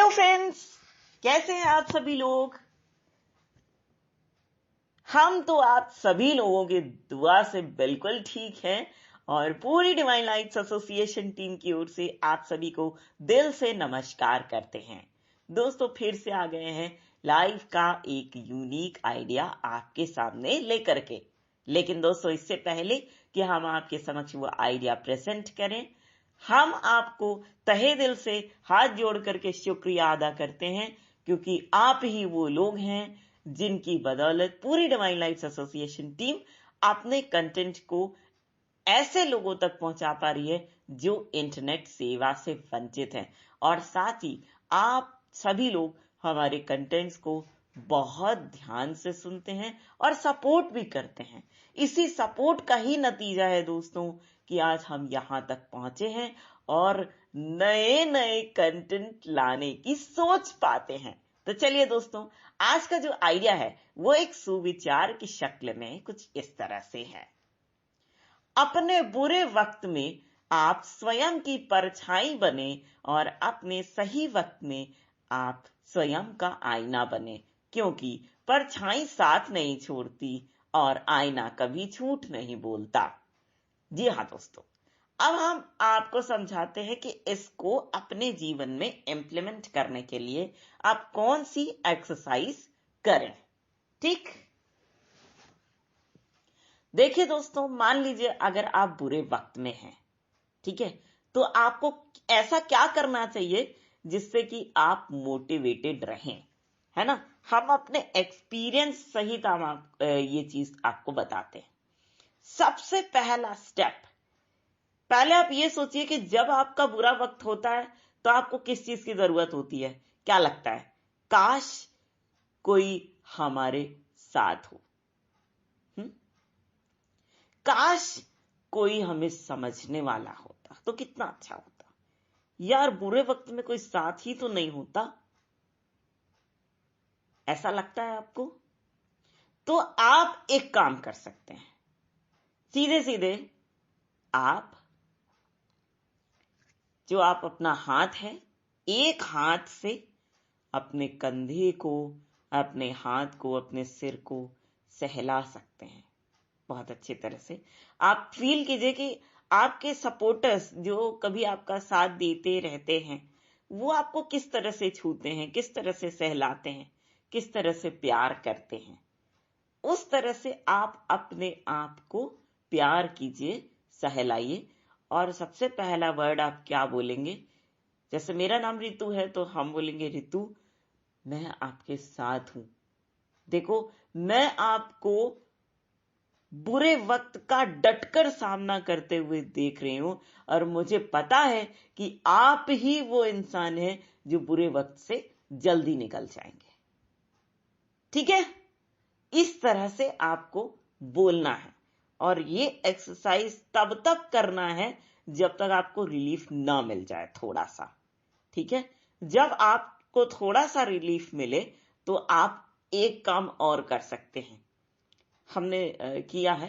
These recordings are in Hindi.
हेलो फ्रेंड्स, कैसे हैं आप सभी लोग। हम तो आप सभी लोगों की दुआ से बिल्कुल ठीक हैं और पूरी डिवाइन लाइट्स एसोसिएशन टीम की ओर से आप सभी को दिल से नमस्कार करते हैं। दोस्तों, फिर से आ गए हैं लाइफ का एक यूनिक आइडिया आपके सामने लेकर के। लेकिन दोस्तों, इससे पहले कि हम आपके समक्ष वो आइडिया प्रेजेंट करें, हम आपको तहे दिल से हाथ जोड़ करके शुक्रिया अदा करते हैं, क्योंकि आप ही वो लोग हैं जिनकी बदौलत पूरी डिवाइन लाइट्स एसोसिएशन टीम अपने कंटेंट को ऐसे लोगों तक पहुंचा पा रही है जो इंटरनेट सेवा से वंचित हैं। और साथ ही आप सभी लोग हमारे कंटेंट्स को बहुत ध्यान से सुनते हैं और सपोर्ट भी करते हैं। इसी सपोर्ट का ही नतीजा है दोस्तों कि आज हम यहां तक पहुंचे हैं और नए नए कंटेंट लाने की सोच पाते हैं। तो चलिए दोस्तों, आज का जो आइडिया है वो एक सुविचार की शक्ल में कुछ इस तरह से है। अपने बुरे वक्त में आप स्वयं की परछाई बने और अपने सही वक्त में आप स्वयं का आईना बने, क्योंकि परछाई साथ नहीं छोड़ती और आईना कभी झूठ नहीं बोलता। जी हाँ दोस्तों, अब हम आपको समझाते हैं कि इसको अपने जीवन में इम्प्लीमेंट करने के लिए आप कौन सी एक्सरसाइज करें। ठीक, देखिए दोस्तों, मान लीजिए अगर आप बुरे वक्त में हैं, ठीक है, तो आपको ऐसा क्या करना चाहिए जिससे कि आप मोटिवेटेड रहें, है ना। हम अपने एक्सपीरियंस सहित हम ये चीज आपको बताते हैं। सबसे पहला स्टेप, पहले आप ये सोचिए कि जब आपका बुरा वक्त होता है तो आपको किस चीज की जरूरत होती है। क्या लगता है, काश कोई हमारे साथ हो, काश कोई हमें समझने वाला होता तो कितना अच्छा होता। यार, बुरे वक्त में कोई साथ ही तो नहीं होता, ऐसा लगता है आपको। तो आप एक काम कर सकते हैं, सीधे सीधे आप जो आप अपना हाथ है, एक हाथ से अपने कंधे को, अपने हाथ को, अपने सिर को सहला सकते हैं बहुत अच्छी तरह से। आप फील कीजिए कि आपके सपोर्टर्स जो कभी आपका साथ देते रहते हैं वो आपको किस तरह से छूते हैं, किस तरह से सहलाते हैं, किस तरह से प्यार करते हैं। उस तरह से आप अपने आप को प्यार कीजिए, सहलाइए। और सबसे पहला वर्ड आप क्या बोलेंगे, जैसे मेरा नाम रितु है तो हम बोलेंगे, रितु मैं आपके साथ हूं। देखो, मैं आपको बुरे वक्त का डटकर सामना करते हुए देख रही हूं और मुझे पता है कि आप ही वो इंसान है जो बुरे वक्त से जल्दी निकल जाएंगे। ठीक है, इस तरह से आपको बोलना है और ये एक्सरसाइज तब तक करना है जब तक आपको रिलीफ ना मिल जाए थोड़ा सा। ठीक है, जब आपको थोड़ा सा रिलीफ मिले तो आप एक काम और कर सकते हैं। हमने किया है,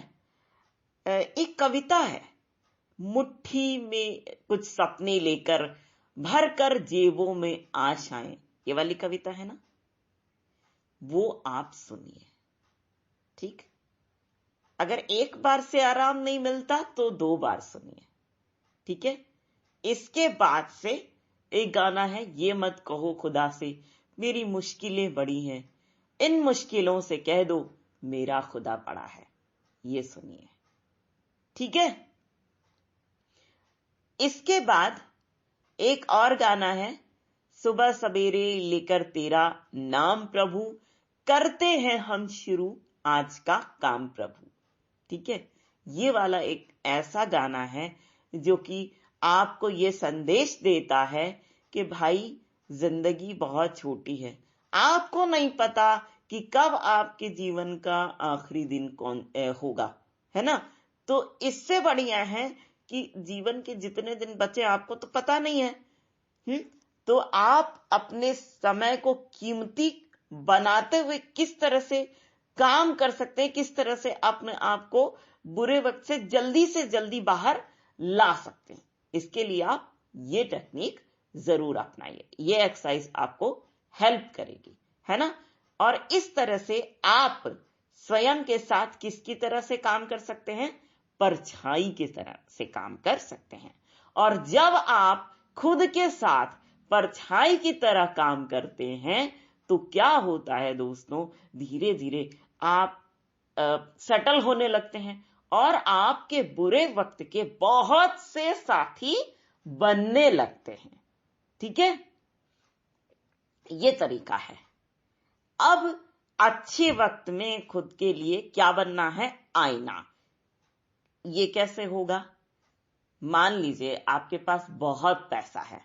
एक कविता है, मुट्ठी में कुछ सपने लेकर भर कर जेबों में आशाएं, ये वाली कविता है ना, वो आप सुनिए। ठीक, अगर एक बार से आराम नहीं मिलता तो 2 बार सुनिए। ठीक है, इसके बाद से एक गाना है, ये मत कहो खुदा से मेरी मुश्किलें बड़ी हैं, इन मुश्किलों से कह दो मेरा खुदा बड़ा है, ये सुनिए। ठीक है, इसके बाद एक और गाना है, सुबह सवेरे लेकर तेरा नाम प्रभु, करते हैं हम शुरू आज का काम प्रभु। ठीक है, ये वाला एक ऐसा गाना है जो कि आपको ये संदेश देता है कि भाई जिंदगी बहुत छोटी है, आपको नहीं पता कि कब आपके जीवन का आखिरी दिन कौन होगा, है ना। तो इससे बढ़िया है कि जीवन के जितने दिन बचे आपको तो पता नहीं है। तो आप अपने समय को कीमती बनाते हुए किस तरह से काम कर सकते हैं, किस तरह से अपने आप को बुरे वक्त से जल्दी बाहर ला सकते हैं, इसके लिए आप ये टेक्निक जरूर अपनाइए। ये एक्सरसाइज आपको हेल्प करेगी, है ना। और इस तरह से आप स्वयं के साथ किसकी तरह से काम कर सकते हैं? परछाई की तरह से काम कर सकते हैं। और जब आप खुद के साथ परछाई की तरह काम करते हैं तो क्या होता है दोस्तों, धीरे धीरे आप सेटल होने लगते हैं और आपके बुरे वक्त के बहुत से साथी बनने लगते हैं। ठीक है, ये तरीका है। अब अच्छे वक्त में खुद के लिए क्या बनना है? आईना। ये कैसे होगा? मान लीजिए आपके पास बहुत पैसा है,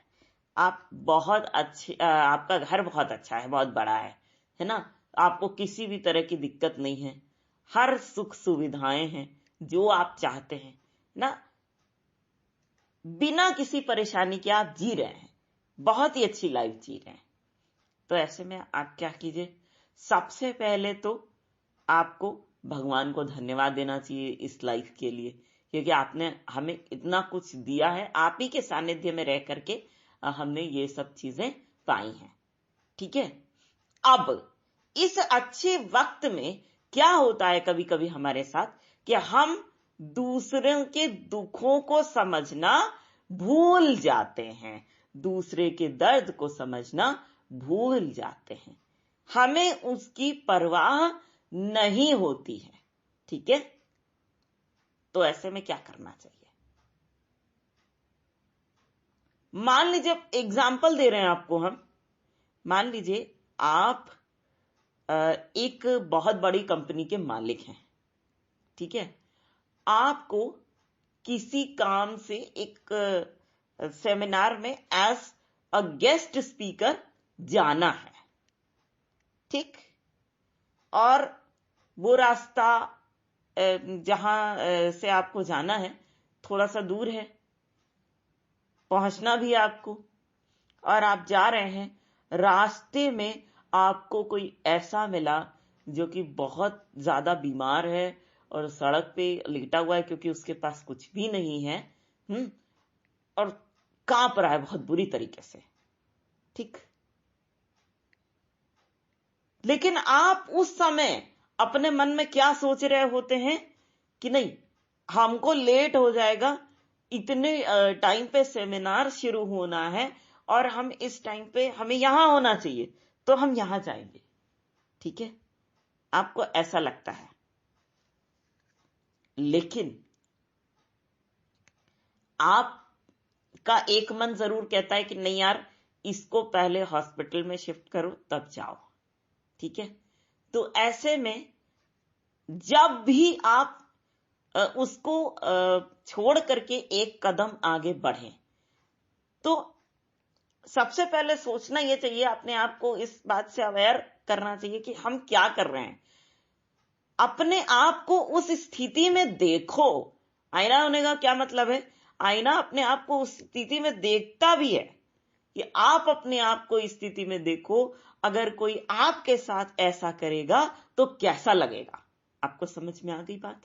आप बहुत अच्छे, आपका घर बहुत अच्छा है, बहुत बड़ा है ना, आपको किसी भी तरह की दिक्कत नहीं है, हर सुख सुविधाएं हैं जो आप चाहते हैं ना, बिना किसी परेशानी के आप जी रहे हैं, बहुत ही अच्छी लाइफ जी रहे हैं। तो ऐसे में आप क्या कीजिए, सबसे पहले तो आपको भगवान को धन्यवाद देना चाहिए इस लाइफ के लिए, क्योंकि आपने हमें इतना कुछ दिया है, आप ही के सानिध्य में रह करके हमने ये सब चीजें पाई हैं। ठीक है, अब इस अच्छे वक्त में क्या होता है कभी कभी हमारे साथ कि हम दूसरों के दुखों को समझना भूल जाते हैं, दूसरे के दर्द को समझना भूल जाते हैं, हमें उसकी परवाह नहीं होती है। ठीक है, तो ऐसे में क्या करना चाहिए? मान लीजिए, एग्जाम्पल दे रहे हैं आपको हम, मान लीजिए आप एक बहुत बड़ी कंपनी के मालिक हैं। ठीक है, आपको किसी काम से एक सेमिनार में एज अ गेस्ट स्पीकर जाना है। ठीक, और वो रास्ता जहां से आपको जाना है थोड़ा सा दूर है, पहुंचना भी आपको, और आप जा रहे हैं, रास्ते में आपको कोई ऐसा मिला जो कि बहुत ज्यादा बीमार है और सड़क पे लेटा हुआ है क्योंकि उसके पास कुछ भी नहीं है, और कांप रहा है बहुत बुरी तरीके से। ठीक, लेकिन आप उस समय अपने मन में क्या सोच रहे होते हैं कि नहीं, हमको लेट हो जाएगा, इतने टाइम पे सेमिनार शुरू होना है और हम इस टाइम पे हमें यहां होना चाहिए, तो हम यहां जाएंगे। ठीक है, आपको ऐसा लगता है, लेकिन आपका एक मन जरूर कहता है कि नहीं यार, इसको पहले हॉस्पिटल में शिफ्ट करो तब जाओ। ठीक है, तो ऐसे में जब भी आप उसको छोड़ करके एक कदम आगे बढ़े, तो सबसे पहले सोचना यह चाहिए, अपने आप को इस बात से अवेयर करना चाहिए कि हम क्या कर रहे हैं। अपने आप को उस स्थिति में देखो। आईना होने का क्या मतलब है? आईना अपने आप को उस स्थिति में देखता भी है कि आप अपने आप को इस स्थिति में देखो, अगर कोई आपके साथ ऐसा करेगा तो कैसा लगेगा। आपको समझ में आ गई बात?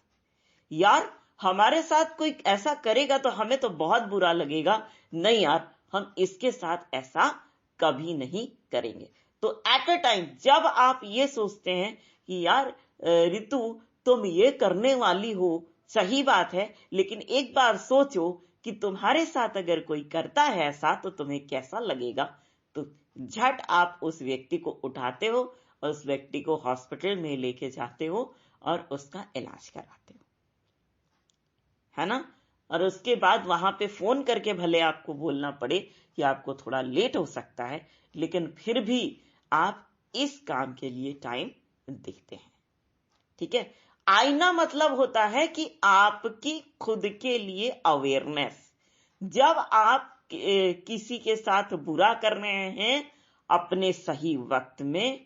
यार, हमारे साथ कोई ऐसा करेगा तो हमें तो बहुत बुरा लगेगा, नहीं यार, हम इसके साथ ऐसा कभी नहीं करेंगे। तो एट अ टाइम जब आप ये सोचते हैं कि यार रितु, तुम ये करने वाली हो, सही बात है, लेकिन एक बार सोचो कि तुम्हारे साथ अगर कोई करता है ऐसा तो तुम्हें कैसा लगेगा, तो झट आप उस व्यक्ति को उठाते हो और उस व्यक्ति को हॉस्पिटल में लेके जाते हो और उसका इलाज कराते हो, है ना। और उसके बाद वहां पे फोन करके भले आपको बोलना पड़े कि आपको थोड़ा लेट हो सकता है, लेकिन फिर भी आप इस काम के लिए टाइम देते हैं। ठीक है, आईना मतलब होता है कि आपकी खुद के लिए अवेयरनेस। जब आप किसी के साथ बुरा कर रहे हैं अपने सही वक्त में,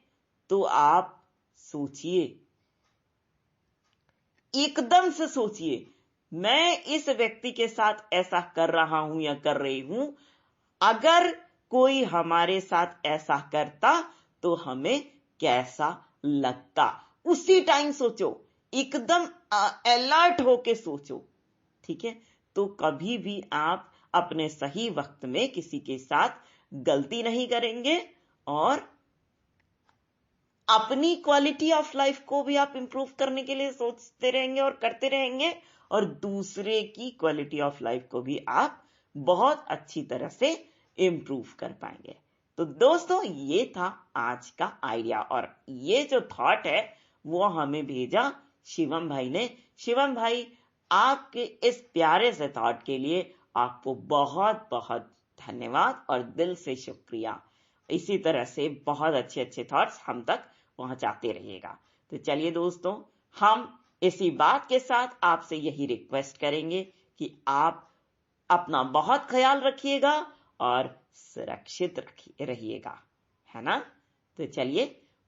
तो आप सोचिए, एकदम से सोचिए, मैं इस व्यक्ति के साथ ऐसा कर रहा हूं या कर रही हूं, अगर कोई हमारे साथ ऐसा करता तो हमें कैसा लगता। उसी टाइम सोचो, एकदम अलर्ट होके सोचो। ठीक है, तो कभी भी आप अपने सही वक्त में किसी के साथ गलती नहीं करेंगे और अपनी क्वालिटी ऑफ लाइफ को भी आप इंप्रूव करने के लिए सोचते रहेंगे और करते रहेंगे और दूसरे की क्वालिटी ऑफ लाइफ को भी आप बहुत अच्छी तरह से इंप्रूव कर पाएंगे। तो दोस्तों, ये था आज का आइडिया और ये जो थॉट है वो हमें भेजा शिवम भाई ने। शिवम भाई, आपके इस प्यारे से थॉट के लिए आपको बहुत बहुत धन्यवाद और दिल से शुक्रिया। इसी तरह से बहुत अच्छे अच्छे थॉट्स हम तक पहुंचाते रहिएगा। तो चलिए दोस्तों, हम इसी बात के साथ आपसे यही रिक्वेस्ट करेंगे कि आप अपना बहुत ख्याल रखिएगा और सुरक्षित रहिएगा, है ना। तो चलिए,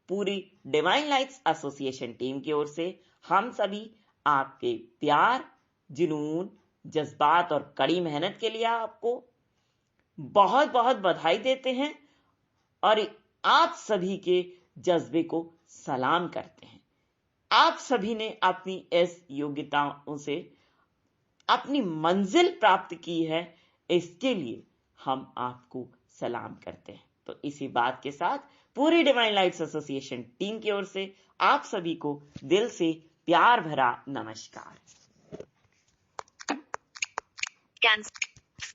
पूरी डिवाइन लाइट्स एसोसिएशन टीम की ओर से हम सभी आपके प्यार, जुनून, जज्बात और कड़ी मेहनत के लिए आपको बहुत बहुत बधाई देते हैं और आप सभी के जज्बे को सलाम करते हैं। आप सभी ने अपनी इस योग्यताओं से अपनी मंजिल प्राप्त की है, इसके लिए हम आपको सलाम करते हैं। तो इसी बात के साथ पूरी डिवाइन लाइट्स एसोसिएशन टीम की ओर से आप सभी को दिल से प्यार भरा नमस्कार।